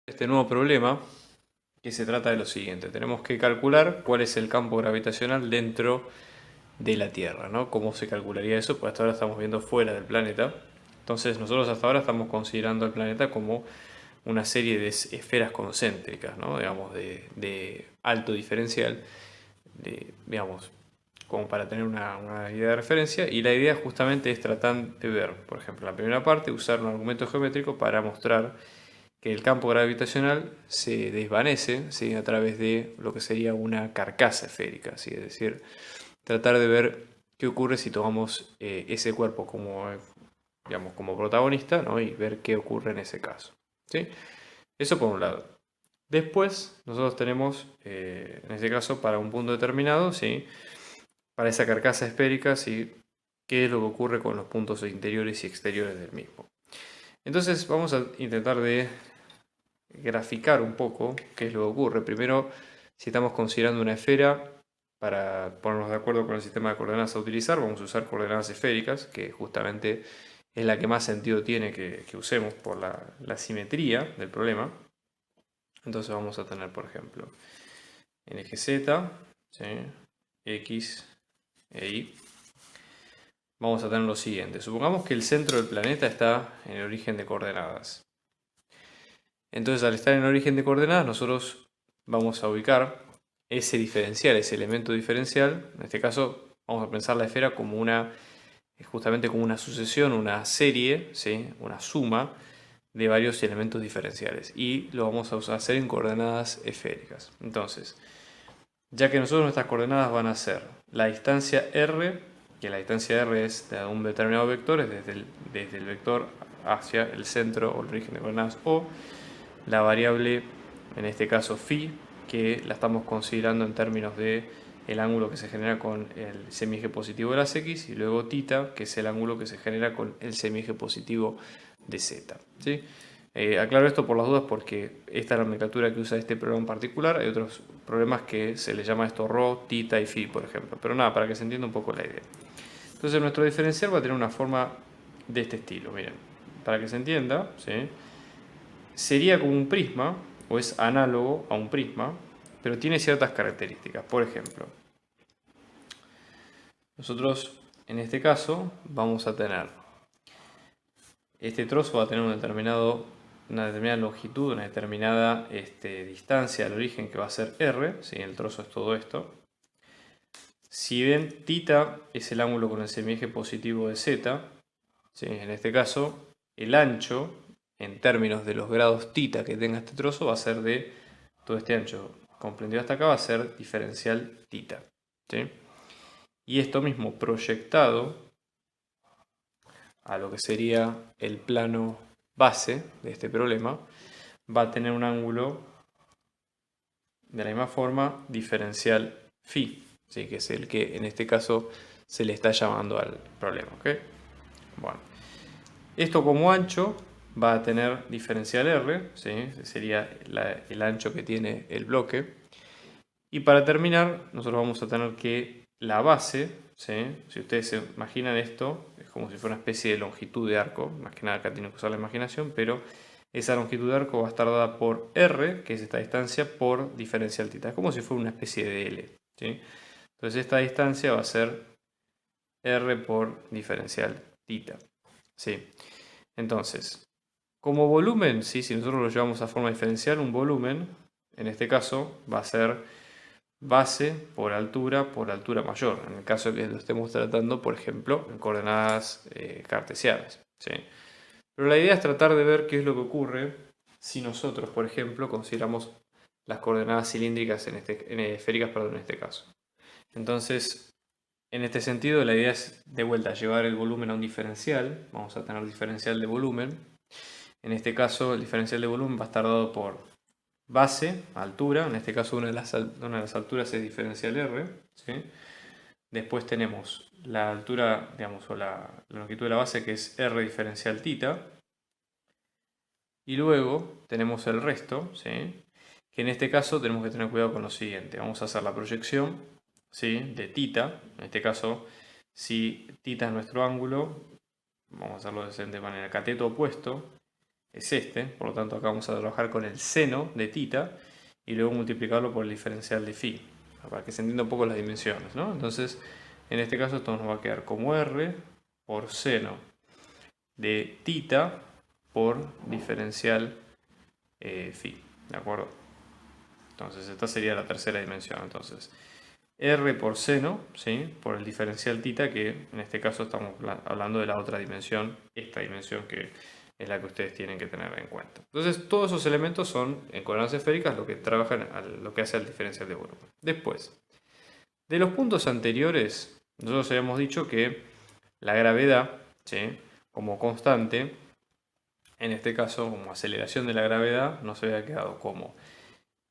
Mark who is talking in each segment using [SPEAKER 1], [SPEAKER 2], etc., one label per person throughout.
[SPEAKER 1] Este nuevo problema que se trata de lo siguiente. Tenemos que calcular cuál es el campo gravitacional dentro de la Tierra, ¿no? ¿Cómo se calcularía eso? Pues hasta ahora estamos viendo fuera del planeta. Entonces nosotros hasta ahora estamos considerando al planeta como una serie de esferas concéntricas, ¿no? Digamos, de alto diferencial, digamos, como para tener una idea de referencia. Y la idea justamente es tratar de ver, por ejemplo, en la primera parte, usar un argumento geométrico para mostrar que el campo gravitacional se desvanece, ¿sí? A través de lo que sería una carcasa esférica, ¿sí? Es decir, tratar de ver qué ocurre si tomamos ese cuerpo como, digamos, como protagonista, ¿no? Y ver qué ocurre en ese caso, ¿sí? Eso por un lado. Después, nosotros tenemos, en este caso, para un punto determinado, ¿sí? Para esa carcasa esférica, ¿sí? ¿Qué es lo que ocurre con los puntos interiores y exteriores del mismo? Entonces vamos a intentar de graficar un poco qué es lo que ocurre. Primero, si estamos considerando una esfera, para ponernos de acuerdo con el sistema de coordenadas a utilizar, vamos a usar coordenadas esféricas, que justamente es la que más sentido tiene que usemos por la simetría del problema. Entonces vamos a tener, por ejemplo, en eje Z, ¿sí? X e Y. Vamos a tener lo siguiente. Supongamos que el centro del planeta está en el origen de coordenadas. Entonces, al estar en el origen de coordenadas, nosotros vamos a ubicar ese diferencial, ese elemento diferencial. En este caso, vamos a pensar la esfera como justamente como una sucesión, una serie, ¿sí? Una suma de varios elementos diferenciales. Y lo vamos a hacer en coordenadas esféricas. Entonces, ya que nosotros nuestras coordenadas van a ser la distancia r, que la distancia r es de un determinado vector, es desde el vector hacia el centro o el origen de coordenadas O, la variable, en este caso phi, que la estamos considerando en términos de el ángulo que se genera con el semieje positivo de las x, y luego θ, que es el ángulo que se genera con el semieje positivo de z, ¿sí? Aclaro esto por las dudas porque esta es la nomenclatura que usa este programa en particular. Hay otros problemas que se le llama esto ρ, θ y phi, por ejemplo. Pero nada, para que se entienda un poco la idea. Entonces nuestro diferencial va a tener una forma de este estilo. Miren, para que se entienda, ¿sí? Sería como un prisma, o es análogo a un prisma, pero tiene ciertas características. Por ejemplo, nosotros en este caso vamos a tener, este trozo va a tener una determinada longitud, una determinada distancia al origen que va a ser r, ¿sí? El trozo es todo esto. Si ven, θ es el ángulo con el semieje positivo de z, ¿sí? En este caso, el ancho, en términos de los grados θ que tenga este trozo, va a ser de todo este ancho comprendido hasta acá, va a ser diferencial θ, ¿sí? Y esto mismo proyectado a lo que sería el plano base de este problema, va a tener un ángulo de la misma forma diferencial phi, ¿sí? Que es el que en este caso se le está llamando al problema, ¿ok? Bueno, esto como ancho va a tener diferencial r, ¿sí? Ese sería el ancho que tiene el bloque. Y para terminar, nosotros vamos a tener que la base, ¿sí? Si ustedes se imaginan esto, es como si fuera una especie de longitud de arco, más que nada acá tienen que usar la imaginación, pero esa longitud de arco va a estar dada por r, que es esta distancia, por diferencial θ. Es como si fuera una especie de L, ¿sí? Entonces esta distancia va a ser r por diferencial θ, ¿sí? Entonces, como volumen, ¿sí? Si nosotros lo llevamos a forma diferencial, un volumen, en este caso, va a ser base por altura mayor, en el caso de que lo estemos tratando, por ejemplo, en coordenadas cartesianas, ¿sí? Pero la idea es tratar de ver qué es lo que ocurre si nosotros, por ejemplo, consideramos las coordenadas cilíndricas esféricas, perdón, en este caso. Entonces, en este sentido, la idea es de vuelta llevar el volumen a un diferencial. Vamos a tener diferencial de volumen. En este caso, el diferencial de volumen va a estar dado por base, altura, en este caso una de las alturas es diferencial r, ¿sí? Después tenemos la altura, digamos, o la longitud de la base, que es r diferencial θ, y luego tenemos el resto, ¿sí? Que en este caso tenemos que tener cuidado con lo siguiente. Vamos a hacer la proyección, ¿sí? De θ, en este caso, si θ es nuestro ángulo, vamos a hacerlo de manera cateto opuesto, es este, por lo tanto acá vamos a trabajar con el seno de tita y luego multiplicarlo por el diferencial de phi, para que se entienda un poco las dimensiones, ¿no? Entonces, en este caso esto nos va a quedar como r por seno de tita por diferencial phi, ¿de acuerdo? Entonces esta sería la tercera dimensión. Entonces, r por seno, ¿sí? Por el diferencial tita, que en este caso estamos hablando de la otra dimensión, esta dimensión que es la que ustedes tienen que tener en cuenta. Entonces, todos esos elementos son, en coordenadas esféricas, lo que trabajan, lo que hace el diferencial de volumen. Después, de los puntos anteriores, nosotros habíamos dicho que la gravedad, ¿sí? Como constante, en este caso, como aceleración de la gravedad, nos había quedado como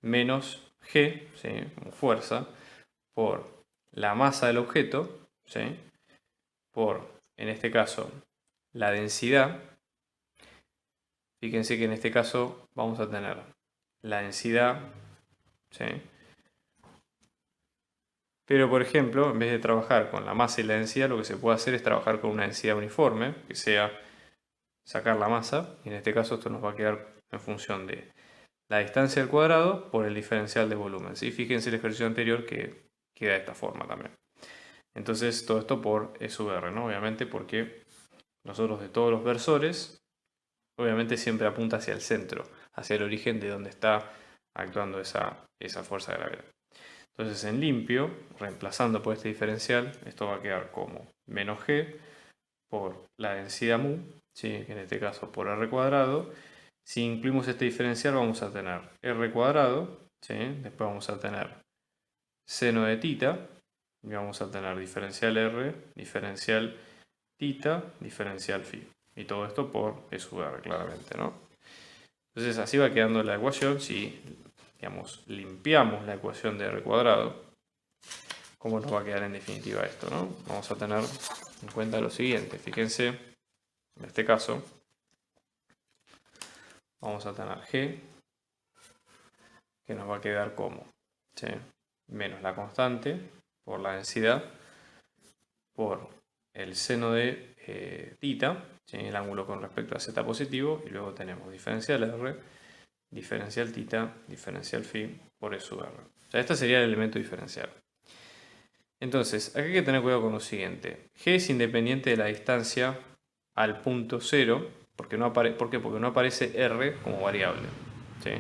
[SPEAKER 1] menos g, ¿sí? Como fuerza, por la masa del objeto, ¿sí? Por, en este caso, la densidad. Fíjense que en este caso vamos a tener la densidad, ¿sí? Pero, por ejemplo, en vez de trabajar con la masa y la densidad, lo que se puede hacer es trabajar con una densidad uniforme, que sea sacar la masa, y en este caso esto nos va a quedar en función de la distancia al cuadrado por el diferencial de volumen, ¿sí? Fíjense el ejercicio anterior que queda de esta forma también. Entonces todo esto por E sub R, ¿no? Obviamente porque nosotros de todos los versores, obviamente siempre apunta hacia el centro, hacia el origen de donde está actuando esa fuerza de gravedad. Entonces en limpio, reemplazando por este diferencial, esto va a quedar como menos G por la densidad mu, ¿sí? Que en este caso por R cuadrado. Si incluimos este diferencial vamos a tener R cuadrado, ¿sí? Después vamos a tener seno de tita, y vamos a tener diferencial R, diferencial tita, diferencial phi. Y todo esto por E sub R, claramente, ¿no? Entonces así va quedando la ecuación. Si, digamos, limpiamos la ecuación de R cuadrado, ¿cómo nos va a quedar en definitiva esto, no? Vamos a tener en cuenta lo siguiente. Fíjense, en este caso, vamos a tener G, que nos va a quedar como, ¿sí? Menos la constante por la densidad por el seno de tita, ¿sí? El ángulo con respecto a z positivo, y luego tenemos diferencial r, diferencial tita, diferencial phi por E sub r. O sea, este sería el elemento diferencial. Entonces, aquí hay que tener cuidado con lo siguiente. G es independiente de la distancia al punto 0, porque no ¿por qué? Porque no aparece r como variable, ¿sí?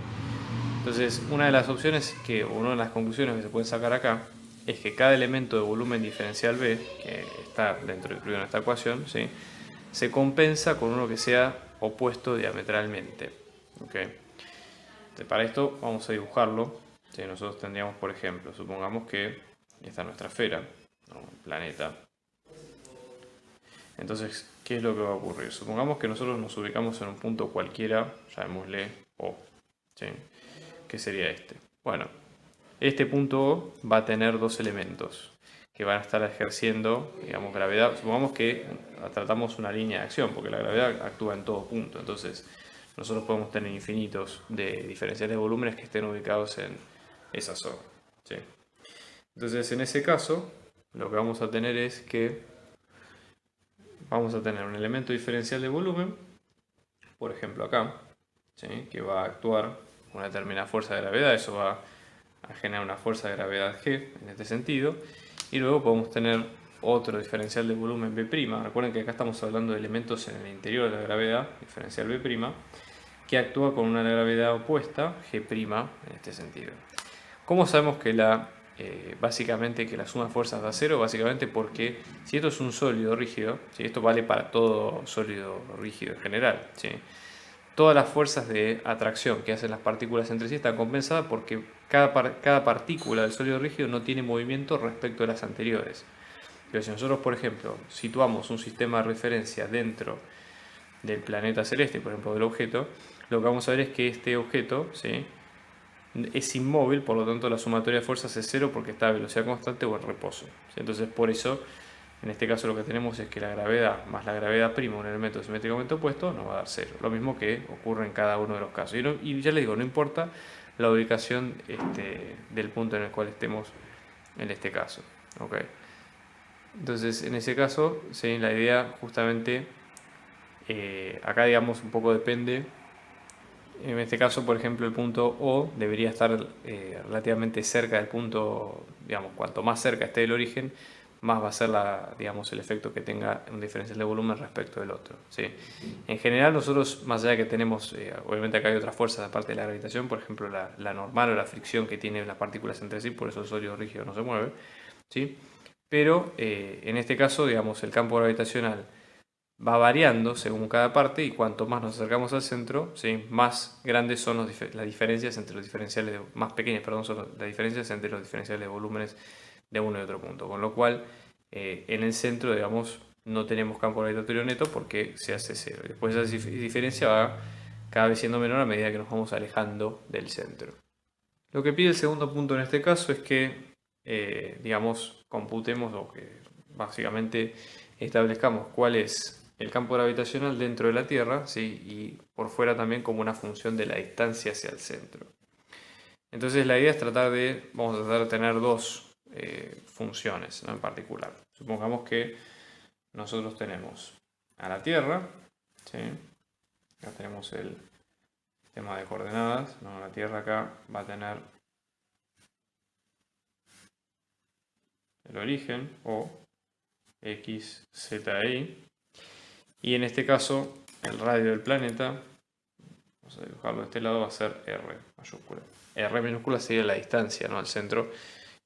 [SPEAKER 1] Entonces, una de las opciones una de las conclusiones que se pueden sacar acá es que cada elemento de volumen diferencial B, que está incluido en esta ecuación, ¿sí? Se compensa con uno que sea opuesto diametralmente. ¿Okay? Entonces, para esto vamos a dibujarlo. ¿Sí? Nosotros tendríamos, por ejemplo, supongamos que esta es nuestra esfera, ¿no? El planeta. Entonces, ¿qué es lo que va a ocurrir? Supongamos que nosotros nos ubicamos en un punto cualquiera, llamémosle O, ¿sí? ¿Qué sería este? Bueno, este punto O va a tener dos elementos que van a estar ejerciendo, digamos, gravedad. Supongamos que tratamos una línea de acción, porque la gravedad actúa en todo punto. Entonces, nosotros podemos tener infinitos de diferenciales de volúmenes que estén ubicados en esa zona, ¿sí? Entonces, en ese caso, lo que vamos a tener es que vamos a tener un elemento diferencial de volumen, por ejemplo acá, ¿sí? Que va a actuar una determinada fuerza de gravedad. Eso va a generar una fuer'za de gravedad G en este sentido, y luego podemos tener otro diferencial de volumen B'. Recuerden que acá estamos hablando de elementos en el interior de la gravedad, diferencial B', que actúa con una gravedad opuesta, G' en este sentido. ¿Cómo sabemos que básicamente que la suma de fuerzas da cero? Básicamente porque si esto es un sólido rígido, ¿sí? Esto vale para todo sólido rígido en general, ¿sí? Todas las fuerzas de atracción que hacen las partículas entre sí están compensadas porque cada partícula del sólido rígido no tiene movimiento respecto a las anteriores. Pero si nosotros, por ejemplo, situamos un sistema de referencia dentro del planeta celeste, por ejemplo, del objeto, lo que vamos a ver es que este objeto, ¿sí?, es inmóvil, por lo tanto la sumatoria de fuerzas es cero porque está a velocidad constante o en reposo, ¿sí? Entonces, por eso, en este caso lo que tenemos es que la gravedad más la gravedad prima, un elemento simétricamente opuesto, nos va a dar cero. Lo mismo que ocurre en cada uno de los casos. Y ya les digo, no importa la ubicación del punto en el cual estemos en este caso. ¿Okay? Entonces, en ese caso, ¿sí?, la idea justamente, acá digamos un poco depende En este caso, por ejemplo, el punto O debería estar relativamente cerca del punto, digamos, cuanto más cerca esté del origen, más va a ser digamos, el efecto que tenga un diferencial de volumen respecto del otro. ¿Sí? En general, nosotros, más allá de que tenemos, obviamente acá hay otras fuerzas aparte de la gravitación, por ejemplo, la normal o la fricción que tienen las partículas entre sí, por eso el sólido rígido no se mueve. ¿Sí? Pero en este caso, digamos, el campo gravitacional va variando según cada parte y cuanto más nos acercamos al centro, ¿sí? Más grandes son las diferencias entre los diferenciales, más pequeñas, perdón, son las diferencias entre los diferenciales de volúmenes de uno y otro punto. Con lo cual, en el centro, digamos, no tenemos campo gravitatorio neto porque se hace cero. Después esa diferencia va cada vez siendo menor a medida que nos vamos alejando del centro. Lo que pide el segundo punto en este caso es que, digamos, computemos o que básicamente establezcamos cuál es el campo gravitacional dentro de la Tierra, ¿sí? Y por fuera también como una función de la distancia hacia el centro. Entonces la idea es vamos a tratar de tener dos funciones, ¿no? En particular. Supongamos que nosotros tenemos a la Tierra, ¿sí? Acá tenemos el sistema de coordenadas, ¿no? La Tierra acá va a tener el origen o X, Z, Y. Y en este caso, el radio del planeta, vamos a dibujarlo de este lado, va a ser R mayúscula. R minúscula sería la distancia, ¿no? Al centro.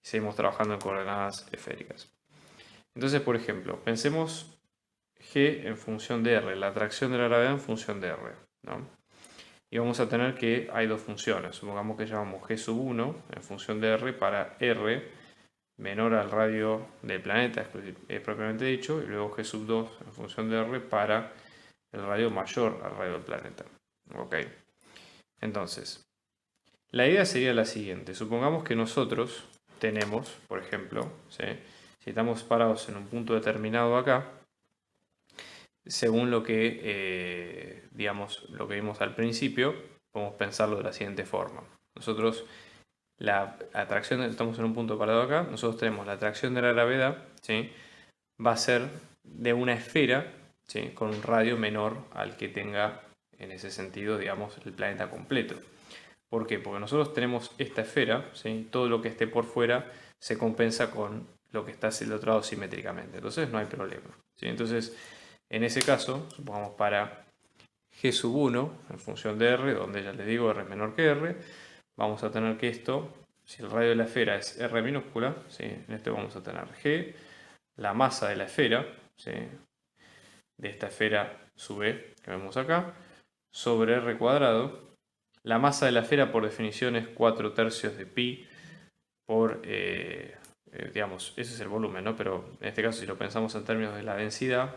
[SPEAKER 1] Y seguimos trabajando en coordenadas esféricas. Entonces, por ejemplo, pensemos G en función de R, la atracción de la gravedad en función de R, ¿no? Y vamos a tener que hay dos funciones. Supongamos que llamamos G sub 1 en función de R para R menor al radio del planeta, propiamente dicho, y luego G sub 2 en función de R para el radio mayor al radio del planeta. Ok. Entonces, la idea sería la siguiente. Supongamos que nosotros tenemos, por ejemplo, ¿sí? Si estamos parados en un punto determinado acá, según lo que, digamos, lo que vimos al principio, podemos pensarlo de la siguiente forma. Nosotros, la atracción, estamos en un punto parado acá, nosotros tenemos la atracción de la gravedad, ¿sí? Va a ser de una esfera, ¿sí? Con un radio menor al que tenga, en ese sentido, digamos, el planeta completo. ¿Por qué? Porque nosotros tenemos esta esfera, ¿sí? Todo lo que esté por fuera se compensa con lo que está hacia el otro lado simétricamente. Entonces no hay problema, ¿sí? Entonces, en ese caso, supongamos para G sub 1, en función de R, donde ya les digo R es menor que R, vamos a tener que esto, si el radio de la esfera es R minúscula, ¿sí? En este vamos a tener G, la masa de la esfera, ¿sí? De esta esfera sub E que vemos acá, sobre R cuadrado. La masa de la esfera por definición es 4/3 de pi por, digamos, ese es el volumen, ¿no? Pero en este caso si lo pensamos en términos de la densidad,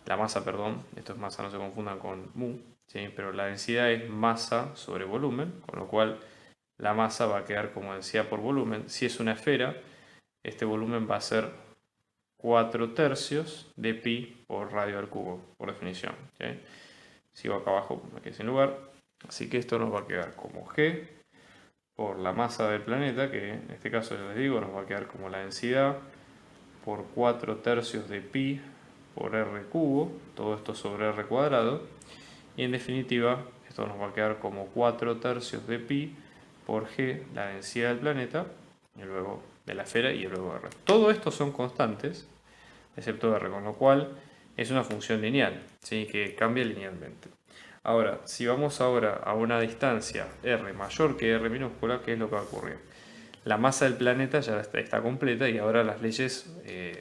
[SPEAKER 1] la masa, perdón, esto es masa, no se confundan con mu, ¿sí? Pero la densidad es masa sobre volumen, con lo cual la masa va a quedar como densidad por volumen. Si es una esfera, este volumen va a ser 4/3 de pi por radio al cubo, por definición. ¿Okay? Sigo acá abajo, me quedé sin lugar. Así que esto nos va a quedar como G por la masa del planeta, que en este caso ya les digo, nos va a quedar como la densidad por 4/3 de pi por r cubo, todo esto sobre r cuadrado. Y en definitiva, esto nos va a quedar como 4/3 de pi por g, la densidad del planeta, y luego de la esfera y luego r. Todo esto son constantes, excepto r, con lo cual es una función lineal, ¿sí? Que cambia linealmente. Ahora, si vamos ahora a una distancia r mayor que r minúscula, ¿qué es lo que va a ocurrir? La masa del planeta ya está completa y ahora las leyes,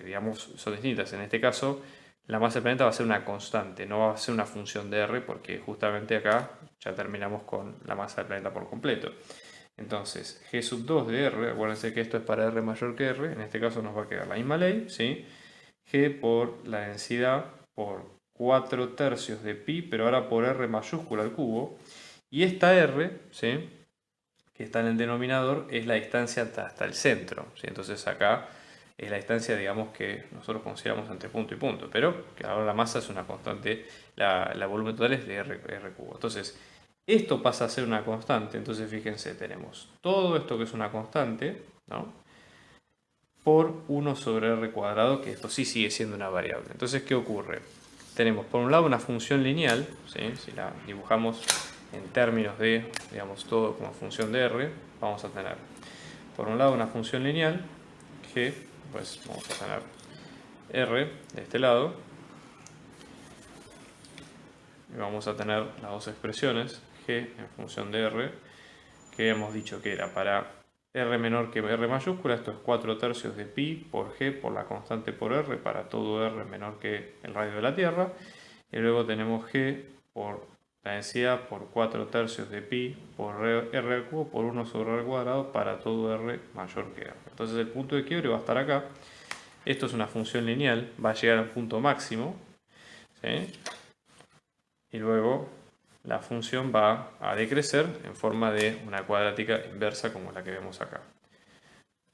[SPEAKER 1] digamos, son distintas. En este caso, la masa del planeta va a ser una constante, no va a ser una función de r, porque justamente acá ya terminamos con la masa del planeta por completo. Entonces, G sub 2 de R, acuérdense que esto es para R mayor que R, en este caso nos va a quedar la misma ley, ¿sí? G por la densidad por 4/3 de pi, pero ahora por R mayúscula al cubo. Y esta R, ¿sí? Que está en el denominador, es la distancia hasta el centro, ¿sí? Entonces acá es la distancia, digamos, que nosotros consideramos entre punto y punto, pero que ahora la masa es una constante, la volumen total es de R cubo. Entonces, esto pasa a ser una constante, entonces fíjense, tenemos todo esto que es una constante, ¿no? Por 1 sobre R cuadrado, que esto sí sigue siendo una variable. Entonces, ¿qué ocurre? Tenemos por un lado una función lineal, ¿sí? Si la dibujamos en términos de, digamos, todo como función de R, vamos a tener, por un lado, una función lineal, G, pues vamos a tener R de este lado, y vamos a tener las dos expresiones, G en función de R, que hemos dicho que era para R menor que R mayúscula, esto es 4/3 de pi por G por la constante por R para todo R menor que el radio de la Tierra, y luego tenemos G por la densidad por 4/3 de pi por R al cubo por 1 sobre R al cuadrado para todo R mayor que R. Entonces el punto de quiebre va a estar acá. Esto es una función lineal, va a llegar al punto máximo, ¿sí? Y luego la función va a decrecer en forma de una cuadrática inversa como la que vemos acá.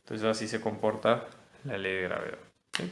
[SPEAKER 1] Entonces así se comporta la ley de gravedad, ¿sí?